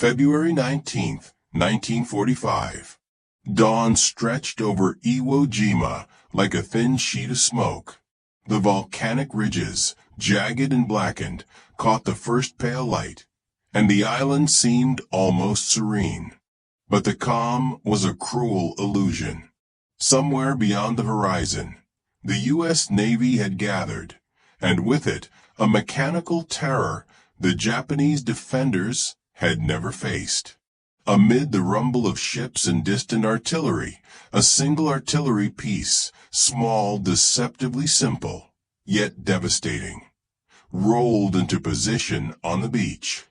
February 19th, 1945. Dawn stretched over Iwo Jima like a thin sheet of smoke. The volcanic ridges, jagged and blackened, caught the first pale light, and the island seemed almost serene. But the calm was a cruel illusion. Somewhere beyond the horizon, the U.S. Navy had gathered, and with it, a mechanical terror the Japanese defenders had never faced. Amid the rumble of ships and distant artillery, a single artillery piece, small, deceptively simple, yet devastating, rolled into position on the beach.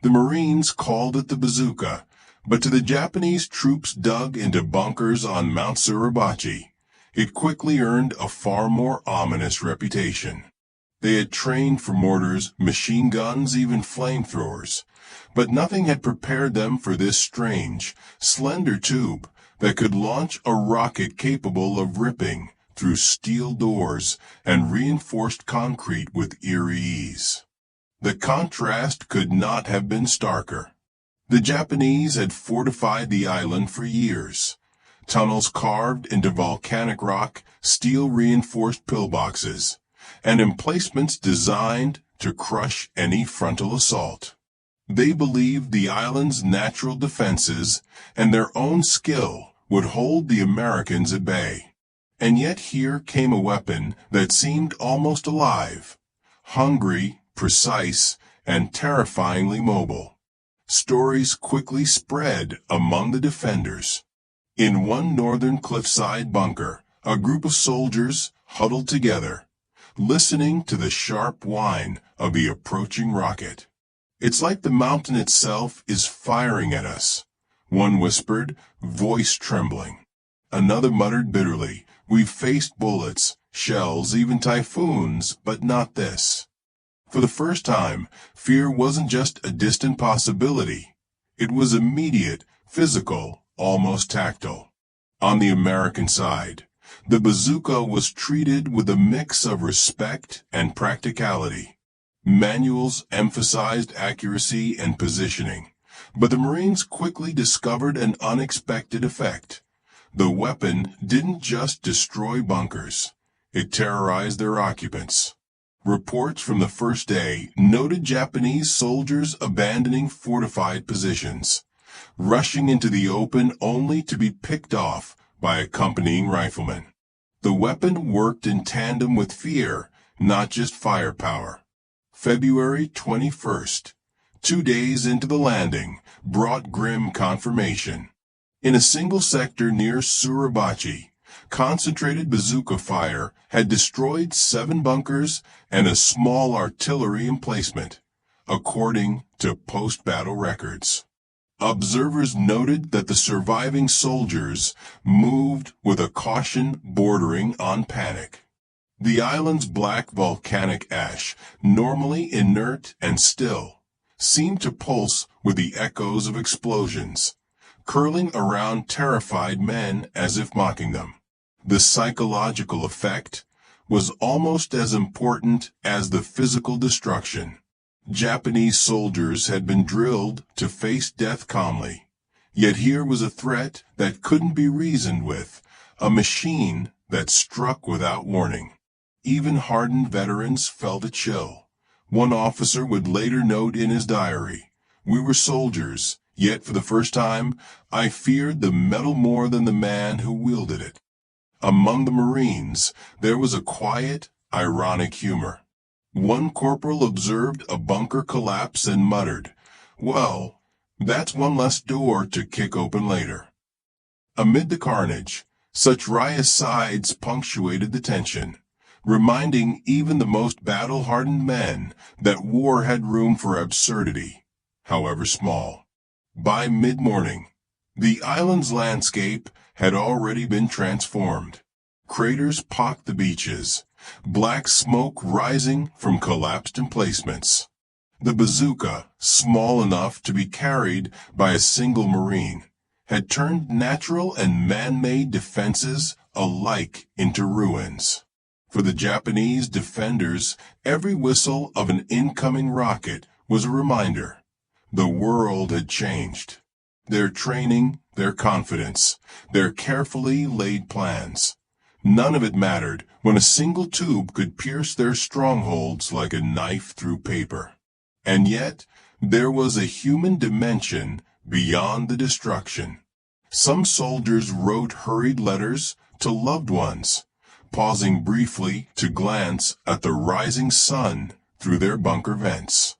The Marines called it the bazooka, but to the Japanese troops dug into bunkers on Mount Suribachi, it quickly earned a far more ominous reputation. They had trained for mortars, machine guns, even flamethrowers, but nothing had prepared them for this strange, slender tube that could launch a rocket capable of ripping through steel doors and reinforced concrete with eerie ease. The contrast could not have been starker. The Japanese had fortified the island for years. Tunnels carved into volcanic rock, steel-reinforced pillboxes, and emplacements designed to crush any frontal assault. They believed the island's natural defenses and their own skill would hold the Americans at bay. And yet here came a weapon that seemed almost alive, hungry, precise, and terrifyingly mobile. Stories quickly spread among the defenders. In one northern cliffside bunker, a group of soldiers huddled together, listening to the sharp whine of the approaching rocket. "It's like the mountain itself is firing at us," one whispered, voice trembling. Another muttered bitterly, "We've faced bullets, shells, even typhoons, but not this." For the first time, fear wasn't just a distant possibility. It was immediate, physical, almost tactile. On the American side, the bazooka was treated with a mix of respect and practicality. Manuals emphasized accuracy and positioning, but the Marines quickly discovered an unexpected effect. The weapon didn't just destroy bunkers, it terrorized their occupants. Reports from the first day noted Japanese soldiers abandoning fortified positions, rushing into the open only to be picked off by accompanying riflemen. The weapon worked in tandem with fear, not just firepower. February 21st, 2 days into the landing, brought grim confirmation. In a single sector near Suribachi, concentrated bazooka fire had destroyed 7 bunkers and a small artillery emplacement, according to post-battle records. Observers noted that the surviving soldiers moved with a caution bordering on panic. The island's black volcanic ash, normally inert and still, seemed to pulse with the echoes of explosions, curling around terrified men as if mocking them. The psychological effect was almost as important as the physical destruction. Japanese soldiers had been drilled to face death calmly, yet here was a threat that couldn't be reasoned with, a machine that struck without warning. Even hardened veterans felt a chill. One officer would later note in his diary, "We were soldiers, yet for the first time, I feared the metal more than the man who wielded it." Among the Marines, there was a quiet, ironic humor. One corporal observed a bunker collapse and muttered, "Well, that's one less door to kick open later." Amid the carnage, such wry asides punctuated the tension, reminding even the most battle-hardened men that war had room for absurdity, however small. By mid-morning, the island's landscape had already been transformed. Craters pocked the beaches, black smoke rising from collapsed emplacements. The bazooka, small enough to be carried by a single Marine, had turned natural and man-made defenses alike into ruins. For the Japanese defenders, every whistle of an incoming rocket was a reminder. The world had changed. Their training, their confidence, their carefully laid plans. None of it mattered when a single tube could pierce their strongholds like a knife through paper. And yet, there was a human dimension beyond the destruction. Some soldiers wrote hurried letters to loved ones, pausing briefly to glance at the rising sun through their bunker vents.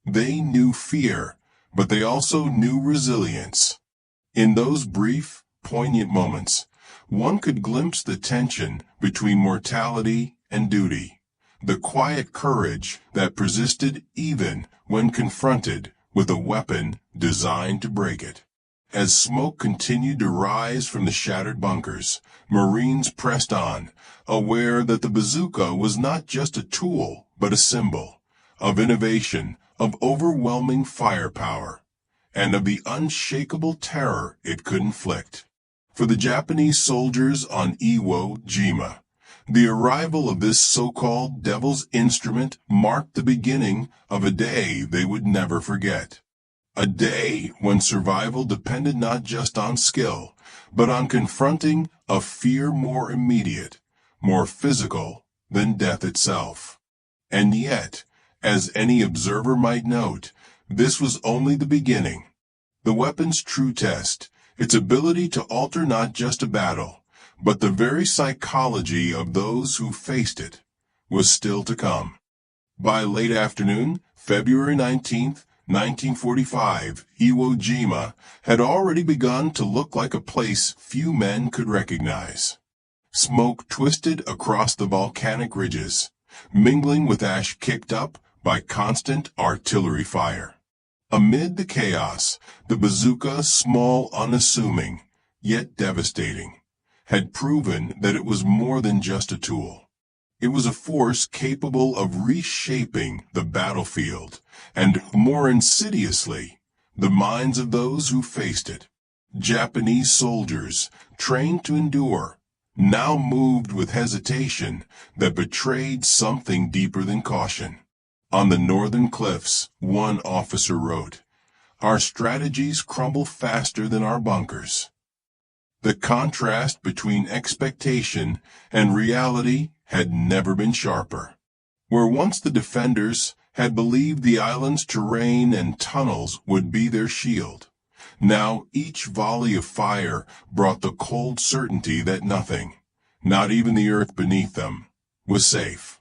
They knew fear, but they also knew resilience. In those brief, poignant moments, one could glimpse the tension between mortality and duty, the quiet courage that persisted even when confronted with a weapon designed to break it. As smoke continued to rise from the shattered bunkers, Marines pressed on, aware that the bazooka was not just a tool, but a symbol of innovation, of overwhelming firepower, and of the unshakable terror it could inflict. For the Japanese soldiers on Iwo Jima, the arrival of this so-called devil's instrument marked the beginning of a day they would never forget. A day when survival depended not just on skill, but on confronting a fear more immediate, more physical than death itself. And yet, as any observer might note, this was only the beginning. The weapon's true test, its ability to alter not just a battle, but the very psychology of those who faced it, was still to come. By late afternoon, February 19th, 1945, Iwo Jima had already begun to look like a place few men could recognize. Smoke twisted across the volcanic ridges, mingling with ash kicked up by constant artillery fire. Amid the chaos, the bazooka, small, unassuming, yet devastating, had proven that it was more than just a tool. It was a force capable of reshaping the battlefield, and more insidiously, the minds of those who faced it. Japanese soldiers, trained to endure, now moved with hesitation that betrayed something deeper than caution. On the northern cliffs, one officer wrote, "Our strategies crumble faster than our bunkers." The contrast between expectation and reality had never been sharper. Where once the defenders had believed the island's terrain and tunnels would be their shield, now each volley of fire brought the cold certainty that nothing, not even the earth beneath them, was safe.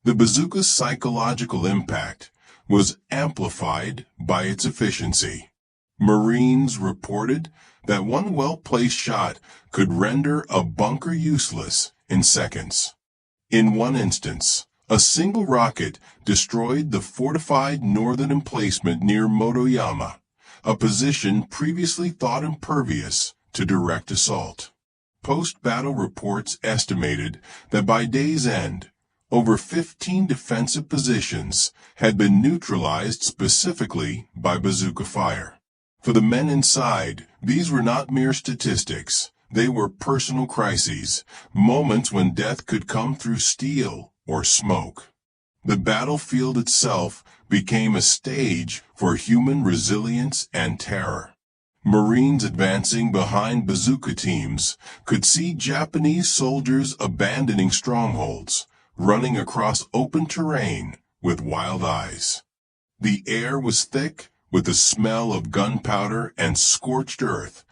The bazooka's psychological impact was amplified by its efficiency. Marines reported that one well-placed shot could render a bunker useless in seconds. In one instance, a single rocket destroyed the fortified northern emplacement near Motoyama, a position previously thought impervious to direct assault. Post-battle reports estimated that by day's end, over 15 defensive positions had been neutralized specifically by bazooka fire. For the men inside, these were not mere statistics. They were personal crises, moments when death could come through steel or smoke. The battlefield itself became a stage for human resilience and terror. Marines advancing behind bazooka teams could see Japanese soldiers abandoning strongholds, running across open terrain with wild eyes. The air was thick with the smell of gunpowder and scorched earth,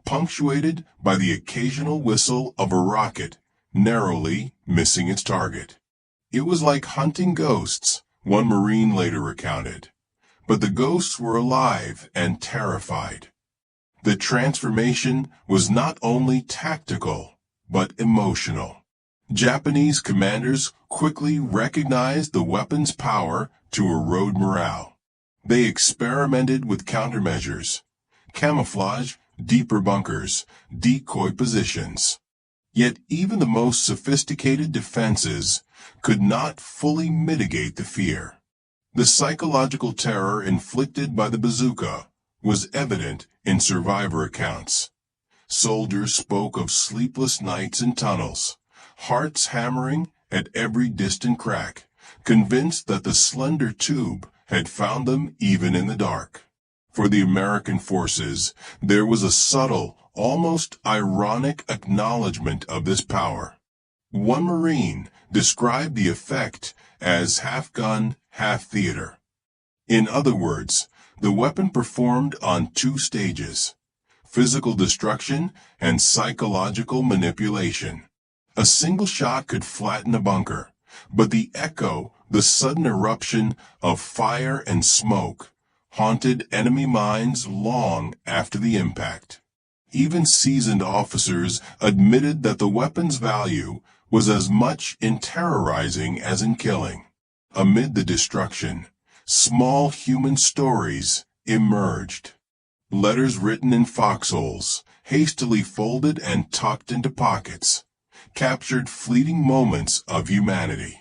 punctuated by the occasional whistle of a rocket narrowly missing its target. It was like hunting ghosts, one Marine later recounted. But the ghosts were alive and terrified. The transformation was not only tactical, but emotional. Japanese commanders quickly recognized the weapon's power to erode morale. They experimented with countermeasures, camouflage, deeper bunkers, decoy positions. Yet even the most sophisticated defenses could not fully mitigate the fear. The psychological terror inflicted by the bazooka was evident in survivor accounts. Soldiers spoke of sleepless nights in tunnels, hearts hammering at every distant crack, convinced that the slender tube had found them even in the dark. For the American forces, there was a subtle, almost ironic acknowledgement of this power. One Marine described the effect as half gun, half theater. In other words, the weapon performed on two stages: physical destruction and psychological manipulation. A single shot could flatten a bunker, but the echo, the sudden eruption of fire and smoke, haunted enemy minds long after the impact. Even seasoned officers admitted that the weapon's value was as much in terrorizing as in killing. Amid the destruction, small human stories emerged. Letters written in foxholes, hastily folded and tucked into pockets, captured fleeting moments of humanity.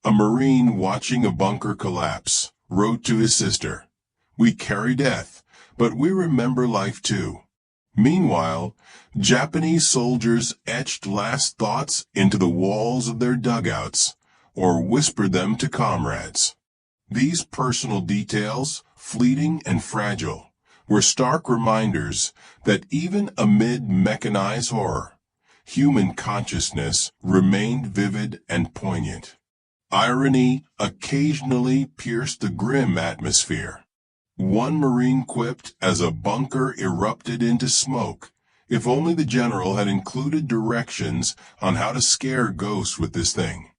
A Marine watching a bunker collapse wrote to his sister, "We carry death, but we remember life too." Meanwhile, Japanese soldiers etched last thoughts into the walls of their dugouts or whispered them to comrades. These personal details, fleeting and fragile, were stark reminders that even amid mechanized horror, human consciousness remained vivid and poignant. Irony occasionally pierced the grim atmosphere. One Marine quipped as a bunker erupted into smoke, "If only the general had included directions on how to scare ghosts with this thing."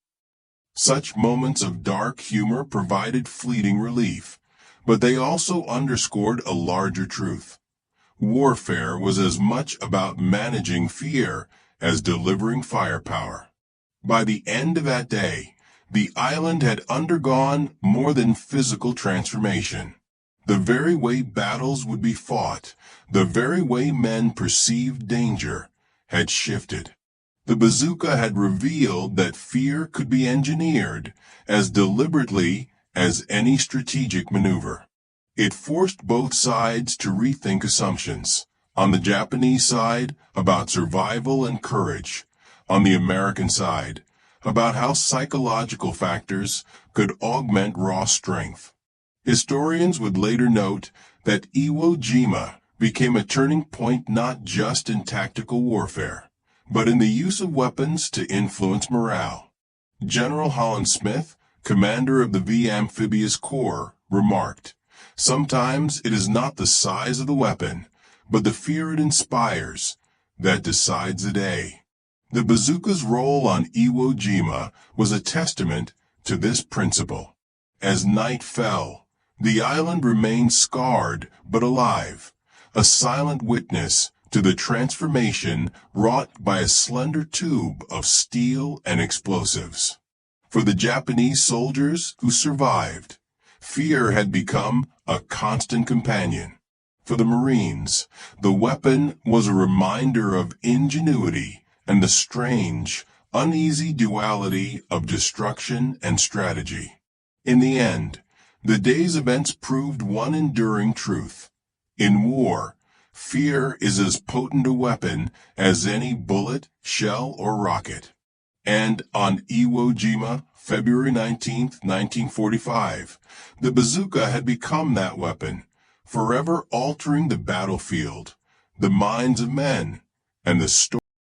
Such moments of dark humor provided fleeting relief, but they also underscored a larger truth. Warfare was as much about managing fear as delivering firepower. By the end of that day, the island had undergone more than physical transformation. The very way battles would be fought, the very way men perceived danger, had shifted. The bazooka had revealed that fear could be engineered as deliberately as any strategic maneuver. It forced both sides to rethink assumptions. On the Japanese side, about survival and courage. On the American side, about how psychological factors could augment raw strength. Historians would later note that Iwo Jima became a turning point not just in tactical warfare, but in the use of weapons to influence morale. General Holland Smith, commander of the V Amphibious Corps, remarked, "Sometimes it is not the size of the weapon, but the fear it inspires, that decides the day." The bazooka's role on Iwo Jima was a testament to this principle. As night fell, the island remained scarred but alive, a silent witness to the transformation wrought by a slender tube of steel and explosives. For the Japanese soldiers who survived, fear had become a constant companion. For the Marines, the weapon was a reminder of ingenuity and the strange, uneasy duality of destruction and strategy. In the end, the day's events proved one enduring truth. In war, fear is as potent a weapon as any bullet, shell, or rocket. And on Iwo Jima, February 19, 1945, the bazooka had become that weapon, forever altering the battlefield, the minds of men, and the story